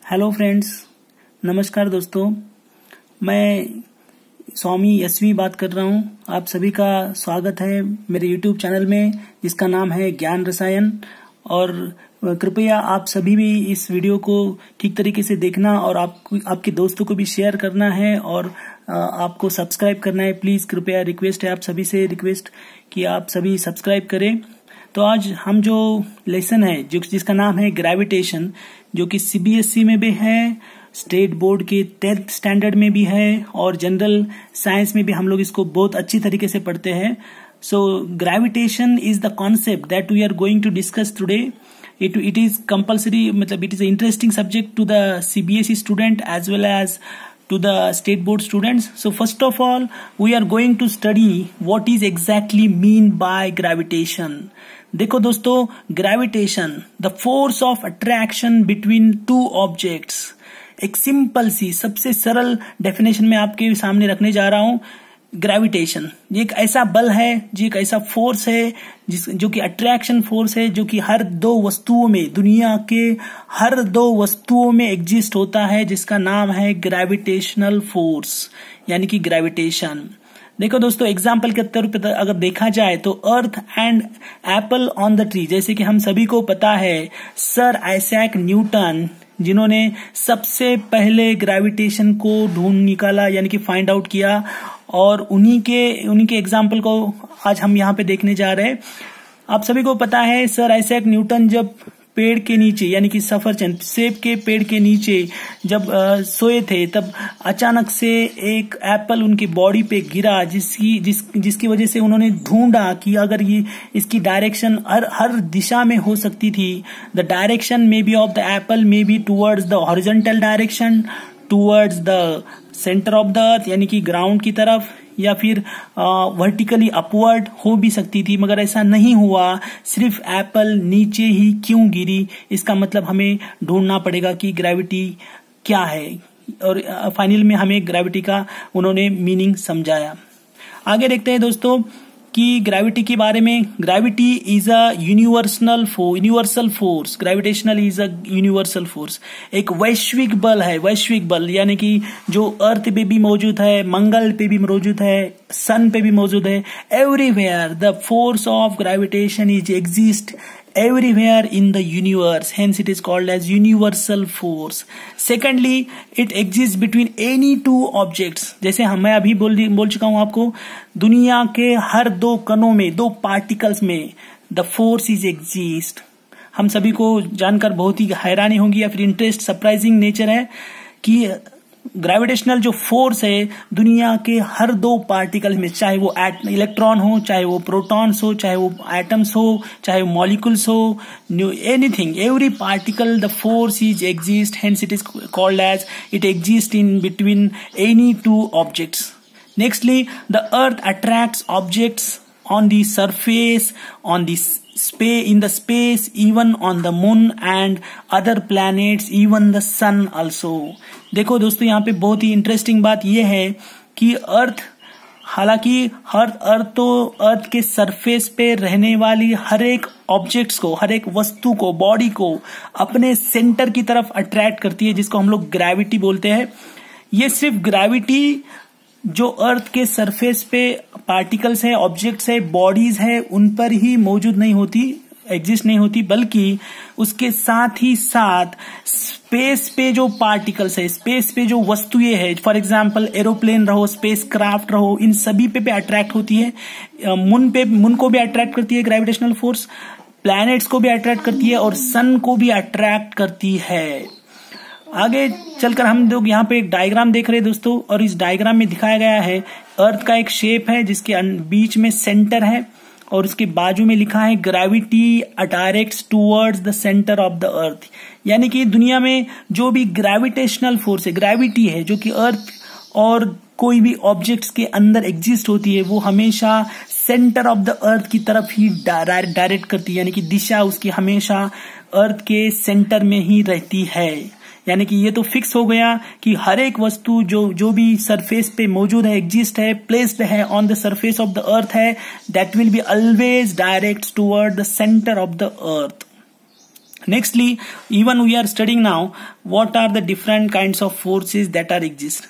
Hello friends, नमस्कार दोस्तों। मैं स्वामी यशवी बात कर रहा हूं। आप सभी का स्वागत है मेरे यूट्यूब चैनल में जिसका नाम है ज्ञान रसायन। और कृपया आप सभी भी इस वीडियो को ठीक तरीके से देखना और आपके दोस्तों को भी शेयर करना है और आपको सब्सक्राइब करना है। प्लीज कृपया रिक्वेस्ट है, आप सभी से रिक्वेस्ट कि आप सभी सब्सक्राइब करें। तो आज हम जो लेसन है जिसका नाम है ग्रेविटेशन, जो कि सीबीएसई में भी है, स्टेट बोर्ड के 10th स्टैंडर्ड में भी है और जनरल साइंस में भी हम लोग इसको बहुत अच्छी तरीके से पढ़ते हैं। So gravitation is the concept that we are going to discuss today. It is compulsory, मतलब it is an interesting subject to the CBSE student as well as to the state board students. So first of all, we are going to study what is exactly mean by gravitation. देखो दोस्तों, gravitation the force of attraction between two objects. एक simple सी सबसे सरल definition में आपके सामने रखने जा रहा हूं। ग्रेविटेशन ये एक ऐसा बल है, जो एक ऐसा फोर्स है जो कि अट्रैक्शन फोर्स है, जो कि हर दो वस्तुओं में, दुनिया के हर दो वस्तुओं में एग्जिस्ट होता है, जिसका नाम है ग्रेविटेशनल फोर्स यानी कि ग्रेविटेशन। देखो दोस्तों, एग्जाम्पल के तौर पर अगर देखा जाए तो earth and Apple on the tree, जैसे कि हम सभी को पता है सर आइजैक न्यूटन जिन्होंने सबसे पहले ग्रेविटेशन को ढूंढ निकाला यानी कि फाइंड आउट किया, और उन्हीं के एग्जाम्पल को आज हम यहाँ पे देखने जा रहे हैं। आप सभी को पता है सर आइजैक न्यूटन जब पेड़ के नीचे यानी कि सफरचंद सेब के पेड़ के नीचे जब सोए थे, तब अचानक से एक एप्पल उनकी बॉडी पे गिरा, जिसकी वजह से उन्होंने ढूंढा कि अगर ये इसकी डायरेक्शन हर दिशा में हो सकती थी। The direction may be of the Apple may be towards the horizontal direction, towards the centre of the अर्थ यानी कि ग्राउंड की तरफ, या फिर वर्टिकली अपवर्ड हो भी सकती थी, मगर ऐसा नहीं हुआ। सिर्फ एप्पल नीचे ही क्यों गिरी, इसका मतलब हमें ढूंढना पड़ेगा कि ग्रेविटी क्या है, और फाइनल में हमें ग्रेविटी का उन्होंने मीनिंग समझाया। आगे देखते हैं दोस्तों कि ग्रेविटी के बारे में। Gravity is a universal force. Gravitational is a universal force, एक वैश्विक बल है। वैश्विक बल यानी कि जो अर्थ पे भी मौजूद है, मंगल पे भी मौजूद है, सन पे भी मौजूद है। Everywhere the force of gravitation is exist everywhere in the universe, hence it is called as universal force. Secondly, it exists between any two objects. जैसे मैं अभी बोल चुका हूं आपको, दुनिया के हर दो कणों में, दो पार्टिकल्स में the force is exist. हम सभी को जानकर बहुत ही हैरानी होगी या फिर इंटरेस्ट, सरप्राइजिंग नेचर है कि ग्रेविटेशनल जो फोर्स है दुनिया के हर दो पार्टिकल में, चाहे वो इलेक्ट्रॉन हो, चाहे वो प्रोटॉन्स हो, चाहे वो एटम्स हो, चाहे वो मॉलिक्यूल्स हो, anything, every particle the force is exist, hence it is called as it exist in between any two objects. Nextly, the earth attracts objects on the surface, in the space, even on the moon and other planets, even the sun also. देखो दोस्तों, यहाँ पे बहुत ही interesting बात यह है कि अर्थ, हालांकि अर्थ के सरफेस पे रहने वाली हर एक ऑब्जेक्ट्स को, हर एक वस्तु को, बॉडी को अपने सेंटर की तरफ अट्रैक्ट करती है, जिसको हम लोग ग्रेविटी बोलते हैं। ये सिर्फ ग्रेविटी जो अर्थ के सरफेस पे पार्टिकल्स है, ऑब्जेक्ट्स है, बॉडीज है, उन पर ही मौजूद नहीं होती, एग्जिस्ट नहीं होती, बल्कि उसके साथ ही साथ स्पेस पे जो पार्टिकल्स है, स्पेस पे जो वस्तुएं है, फॉर एग्जांपल एरोप्लेन रहो, स्पेस क्राफ्ट रहो, इन सभी पे अट्रैक्ट होती है। मून को भी अट्रैक्ट करती है ग्रेविटेशनल फोर्स, प्लैनेट्स को भी अट्रैक्ट करती है और सन को भी अट्रैक्ट करती है। आगे चलकर हम लोग यहाँ पे एक डायग्राम देख रहे हैं दोस्तों, और इस डायग्राम में दिखाया गया है अर्थ का एक शेप है जिसके बीच में सेंटर है, और उसके बाजू में लिखा है gravity directs towards the centre of the अर्थ। यानी कि दुनिया में जो भी ग्रेविटेशनल फोर्स है, ग्रेविटी है, जो कि अर्थ और कोई भी ऑब्जेक्ट्स के अंदर एग्जिस्ट होती है, वो हमेशा सेंटर ऑफ द अर्थ की तरफ ही डायरेक्ट करती है, यानी कि दिशा उसकी हमेशा अर्थ के सेंटर में ही रहती है। यानी कि ये तो फिक्स हो गया कि हर एक वस्तु जो भी सरफेस पे मौजूद है, एग्जिस्ट है, प्लेस्ड है on the surface of the earth है, that will be always direct toward the centre of the earth. Nextly, even we are studying now what are the different kinds of forces that are exist.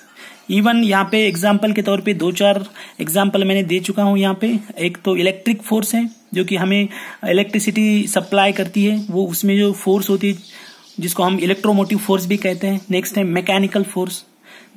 Even यहाँ पे example के तौर पे 2-4 example मैंने दे चुका हूँ यहाँ पे। एक तो इलेक्ट्रिक फोर्स है जो कि हमें इलेक्ट्रिसिटी सप्लाई करती है, वो उसमें जो फोर्स होती है जिसको हम इलेक्ट्रोमोटिव फोर्स भी कहते हैं। नेक्स्ट है मैकेनिकल फोर्स।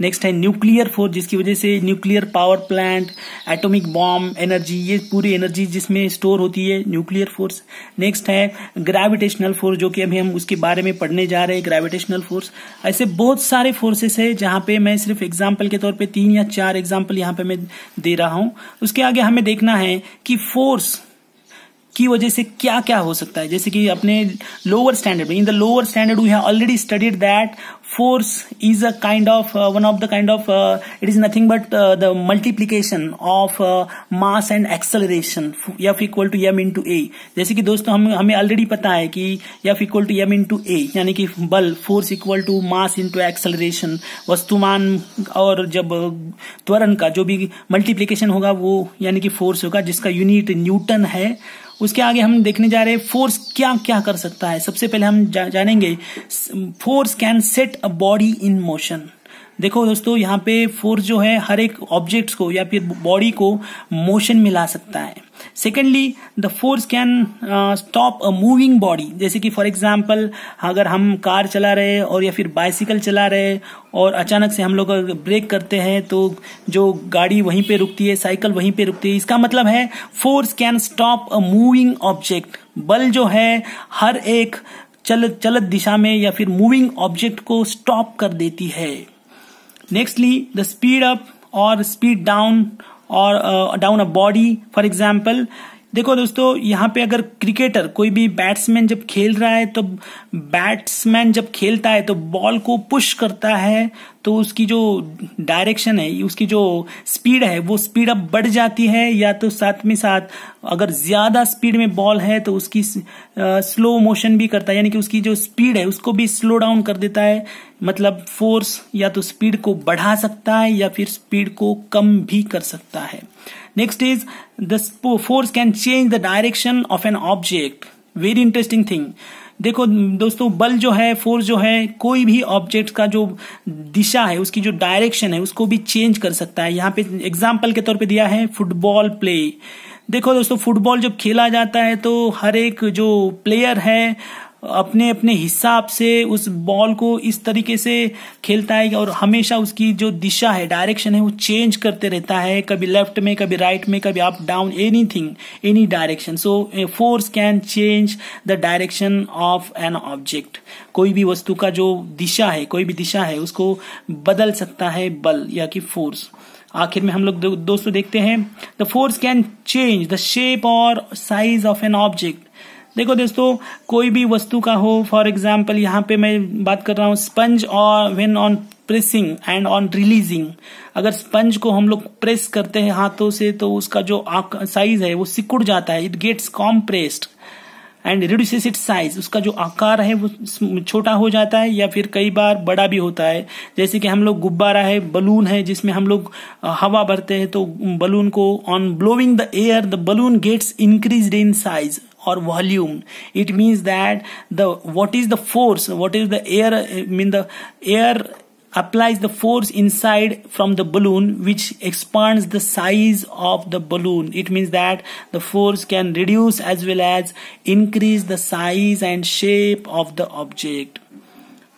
नेक्स्ट है न्यूक्लियर फोर्स, जिसकी वजह से nuclear power plant, atomic bomb energy, ये पूरी एनर्जी जिसमें स्टोर होती है, न्यूक्लियर फोर्स। नेक्स्ट है ग्रेविटेशनल फोर्स, जो कि अभी हम उसके बारे में पढ़ने जा रहे हैं, ग्रेविटेशनल फोर्स। ऐसे बहुत सारे फोर्सेस है जहां पे मैं सिर्फ एग्जाम्पल के तौर पे 3 या 4 एग्जाम्पल यहाँ पे मैं दे रहा हूं। उसके आगे हमें देखना है कि फोर्स की वजह से क्या क्या हो सकता है। जैसे कि अपने लोअर स्टैंडर्ड में, in the lower standard we have already studied that force is a kind of one of the kind of it is nothing but the multiplication of mass and acceleration, F equal to m into a। जैसे कि दोस्तों हमें already पता है कि F equal to m into a, यानी कि बल force equal to mass into acceleration, वस्तुमान और जब त्वरण का जो भी मल्टीप्लीकेशन होगा वो यानी कि फोर्स होगा, जिसका यूनिट न्यूटन है। उसके आगे हम देखने जा रहे हैं फोर्स क्या क्या कर सकता है। सबसे पहले हम जानेंगे force can set a body in motion. देखो दोस्तों, यहाँ पे फोर्स जो है हर एक ऑब्जेक्ट्स को या फिर बॉडी को मोशन में ला सकता है। Secondly, the force can stop a moving body. जैसे कि फॉर एग्जाम्पल अगर हम कार चला रहे और या फिर बाइसिकल चला रहे और अचानक से हम लोग ब्रेक करते हैं तो जो गाड़ी वहीं पे रुकती है, साइकिल वहीं पे रुकती है। इसका मतलब है force can stop a moving object. बल जो है हर एक चलत दिशा में या फिर मूविंग ऑब्जेक्ट को स्टॉप कर देती है। नेक्स्टली, द स्पीड अप और स्पीड डाउन और down a body. For example देखो दोस्तों, यहाँ पे अगर क्रिकेटर कोई भी बैट्समैन जब खेल रहा है तो बैट्समैन जब खेलता है तो बॉल को पुश करता है तो उसकी जो डायरेक्शन है, उसकी जो स्पीड है वो स्पीड अप बढ़ जाती है, या तो साथ में साथ अगर ज्यादा स्पीड में बॉल है तो उसकी स्लो मोशन भी करता है, यानी कि उसकी जो स्पीड है उसको भी स्लो डाउन कर देता है। मतलब फोर्स या तो स्पीड को बढ़ा सकता है या फिर स्पीड को कम भी कर सकता है। Next is the force can change the direction of an object. Very interesting thing. देखो दोस्तों, बल जो है, फोर्स जो है, कोई भी ऑब्जेक्ट का जो दिशा है, उसकी जो डायरेक्शन है उसको भी चेंज कर सकता है। यहाँ पे एग्जाम्पल के तौर पे दिया है फुटबॉल प्ले। देखो दोस्तों, फुटबॉल जब खेला जाता है तो हर एक जो प्लेयर है अपने अपने हिसाब से उस बॉल को इस तरीके से खेलता है और हमेशा उसकी जो दिशा है, डायरेक्शन है, वो चेंज करते रहता है, कभी लेफ्ट में, कभी राइट में, कभी up down, anything, any direction. So force can change the direction of an object. कोई भी वस्तु का जो दिशा है, कोई भी दिशा है, उसको बदल सकता है बल या कि फोर्स। आखिर में हम लोग दोस्तों देखते हैं the force can change the shape और साइज ऑफ एन ऑब्जेक्ट। देखो दोस्तों, कोई भी वस्तु का हो, फॉर एग्जाम्पल यहाँ पे मैं बात कर रहा हूँ स्पंज और when on pressing and on releasing. अगर स्पंज को हम लोग प्रेस करते हैं हाथों से तो उसका जो साइज है वो सिकुड़ जाता है, it gets compressed and reduces its size. उसका जो आकार है वो छोटा हो जाता है या फिर कई बार बड़ा भी होता है। जैसे कि हम लोग गुब्बारा है, बलून है, जिसमें हम लोग हवा भरते हैं तो बलून को on blowing the air the balloon gets increased in size or volume. It means that what is the force, what is the air, the air applies the force inside from the balloon which expands the size of the balloon. It means that the force can reduce as well as increase the size and shape of the object.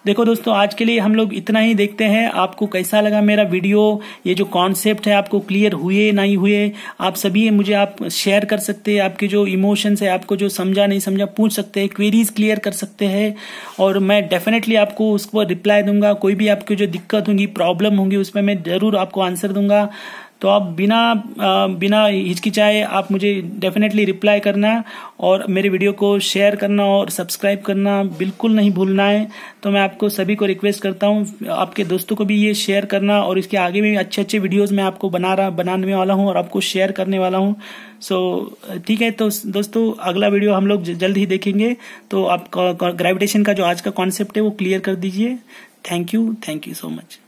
देखो दोस्तों, आज के लिए हम लोग इतना ही देखते हैं। आपको कैसा लगा मेरा वीडियो, ये जो कॉन्सेप्ट है आपको क्लियर हुए नहीं हुए, आप सभी मुझे आप शेयर कर सकते हैं। आपके जो इमोशंस है, आपको जो समझा नहीं समझा पूछ सकते हैं, क्वेरीज क्लियर कर सकते हैं और मैं डेफिनेटली आपको उसको रिप्लाई दूंगा। कोई भी आपकी जो दिक्कत होंगी, प्रॉब्लम होंगी, उसमें मैं जरूर आपको आंसर दूंगा। तो आप बिना हिचकिचाए आप मुझे डेफिनेटली रिप्लाई करना और मेरे वीडियो को शेयर करना और सब्सक्राइब करना बिल्कुल नहीं भूलना है। तो मैं आपको सभी को रिक्वेस्ट करता हूँ आपके दोस्तों को भी ये शेयर करना और इसके आगे भी अच्छे अच्छे वीडियोस मैं आपको बनाने वाला हूँ और आपको शेयर करने वाला हूँ। सो ठीक है, तो दोस्तों अगला वीडियो हम लोग जल्द ही देखेंगे। तो आप ग्रेविटेशन का जो आज का कॉन्सेप्ट है वो क्लियर कर दीजिए। Thank you so much.